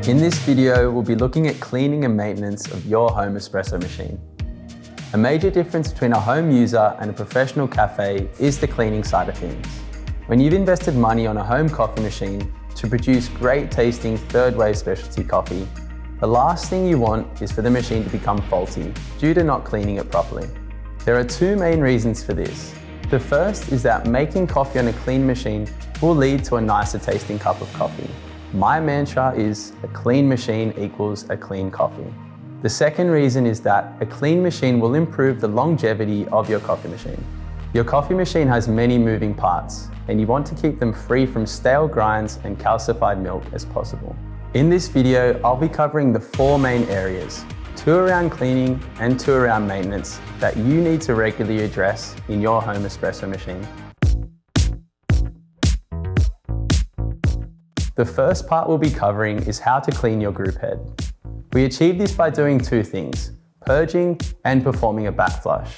In this video, we'll be looking at cleaning and maintenance of your home espresso machine. A major difference between a home user and a professional cafe is the cleaning side of things. When you've invested money on a home coffee machine to produce great tasting third wave specialty coffee, the last thing you want is for the machine to become faulty due to not cleaning it properly. There are two main reasons for this. The first is that making coffee on a clean machine will lead to a nicer tasting cup of coffee. My mantra is a clean machine equals a clean coffee. The second reason is that a clean machine will improve the longevity of your coffee machine. Your coffee machine has many moving parts, and you want to keep them free from stale grinds and calcified milk as possible. In this video, I'll be covering the four main areas, two around cleaning and two around maintenance that you need to regularly address in your home espresso machine. The first part we'll be covering is how to clean your group head. We achieve this by doing two things, purging and performing a back flush.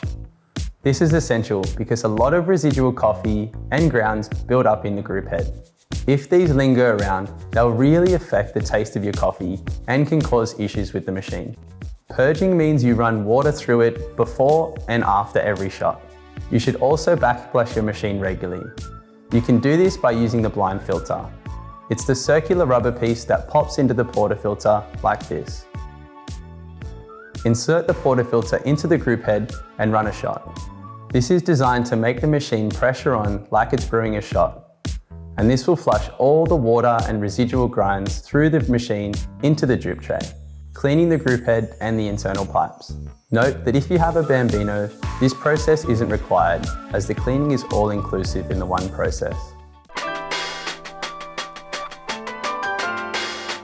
This is essential because a lot of residual coffee and grounds build up in the group head. If these linger around, they'll really affect the taste of your coffee and can cause issues with the machine. Purging means you run water through it before and after every shot. You should also back flush your machine regularly. You can do this by using the blind filter. It's the circular rubber piece that pops into the portafilter like this. Insert the portafilter into the group head and run a shot. This is designed to make the machine pressure on like it's brewing a shot. And this will flush all the water and residual grinds through the machine into the drip tray, cleaning the group head and the internal pipes. Note that if you have a Bambino, this process isn't required as the cleaning is all inclusive in the one process.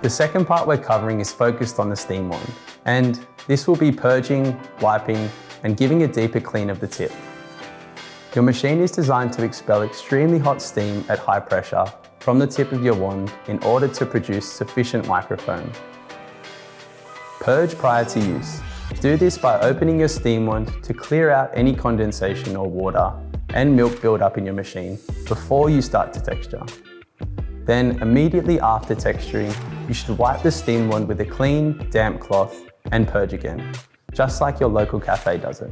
The second part we're covering is focused on the steam wand, and this will be purging, wiping, and giving a deeper clean of the tip. Your machine is designed to expel extremely hot steam at high pressure from the tip of your wand in order to produce sufficient microfoam. Purge prior to use. Do this by opening your steam wand to clear out any condensation or water and milk buildup in your machine before you start to texture. Then immediately after texturing, you should wipe the steam wand with a clean, damp cloth and purge again, just like your local cafe does it.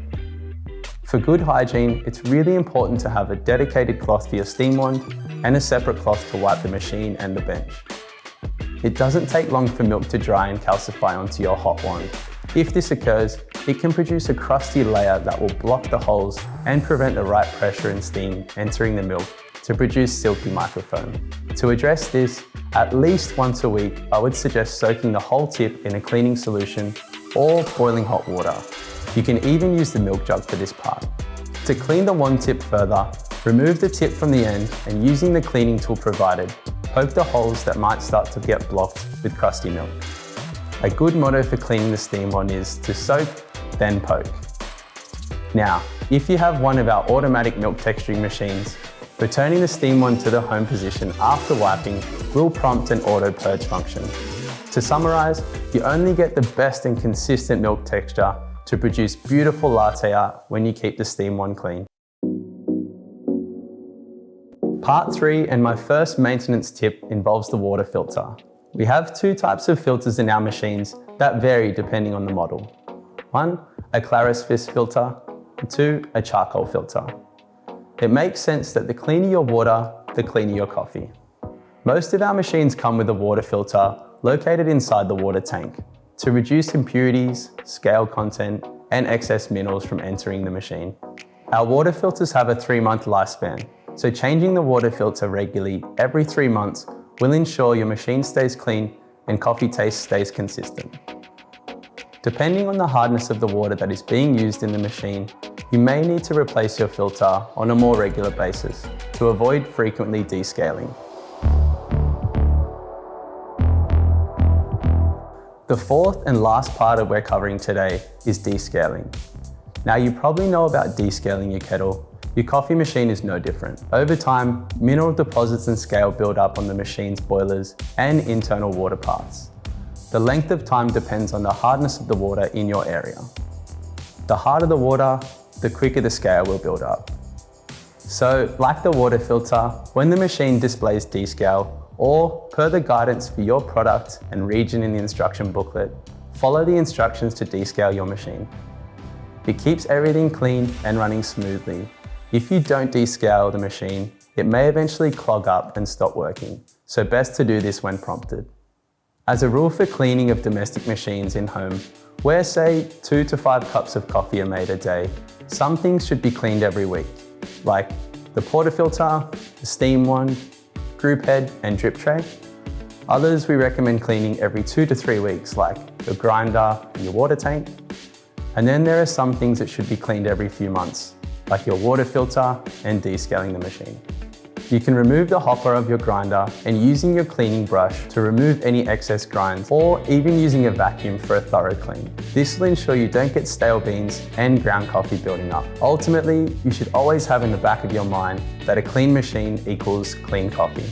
For good hygiene, it's really important to have a dedicated cloth for your steam wand and a separate cloth to wipe the machine and the bench. It doesn't take long for milk to dry and calcify onto your hot wand. If this occurs, it can produce a crusty layer that will block the holes and prevent the right pressure and steam entering the milk to produce silky microfoam. To address this, at least once a week, I would suggest soaking the whole tip in a cleaning solution or boiling hot water. You can even use the milk jug for this part. To clean the wand tip further, remove the tip from the end and using the cleaning tool provided, poke the holes that might start to get blocked with crusty milk. A good motto for cleaning the steam wand is to soak, then poke. Now, if you have one of our automatic milk texturing machines, returning the steam wand to the home position after wiping will prompt an auto purge function. To summarize, you only get the best and consistent milk texture to produce beautiful latte art when you keep the steam wand clean. Part 3 and my first maintenance tip involves the water filter. We have two types of filters in our machines that vary depending on the model. One, a Clarisfis filter, and two, a charcoal filter. It makes sense that the cleaner your water, the cleaner your coffee. Most of our machines come with a water filter located inside the water tank to reduce impurities, scale content, and excess minerals from entering the machine. Our water filters have a 3-month lifespan, so changing the water filter regularly every 3 months will ensure your machine stays clean and coffee taste stays consistent. Depending on the hardness of the water that is being used in the machine, you may need to replace your filter on a more regular basis to avoid frequently descaling. The fourth and last part that we're covering today is descaling. Now you probably know about descaling your kettle. Your coffee machine is no different. Over time, mineral deposits and scale build up on the machine's boilers and internal water paths. The length of time depends on the hardness of the water in your area. The harder the water, the quicker the scale will build up. So, like the water filter, when the machine displays descale, or per the guidance for your product and region in the instruction booklet, follow the instructions to descale your machine. It keeps everything clean and running smoothly. If you don't descale the machine, it may eventually clog up and stop working, so best to do this when prompted. As a rule for cleaning of domestic machines in home, where say 2 to 5 cups of coffee are made a day, some things should be cleaned every week, like the portafilter, the steam wand, group head and drip tray. Others we recommend cleaning every 2 to 3 weeks, like your grinder and your water tank. And then there are some things that should be cleaned every few months, like your water filter and descaling the machine. You can remove the hopper of your grinder and using your cleaning brush to remove any excess grinds, or even using a vacuum for a thorough clean. This will ensure you don't get stale beans and ground coffee building up. Ultimately, you should always have in the back of your mind that a clean machine equals clean coffee.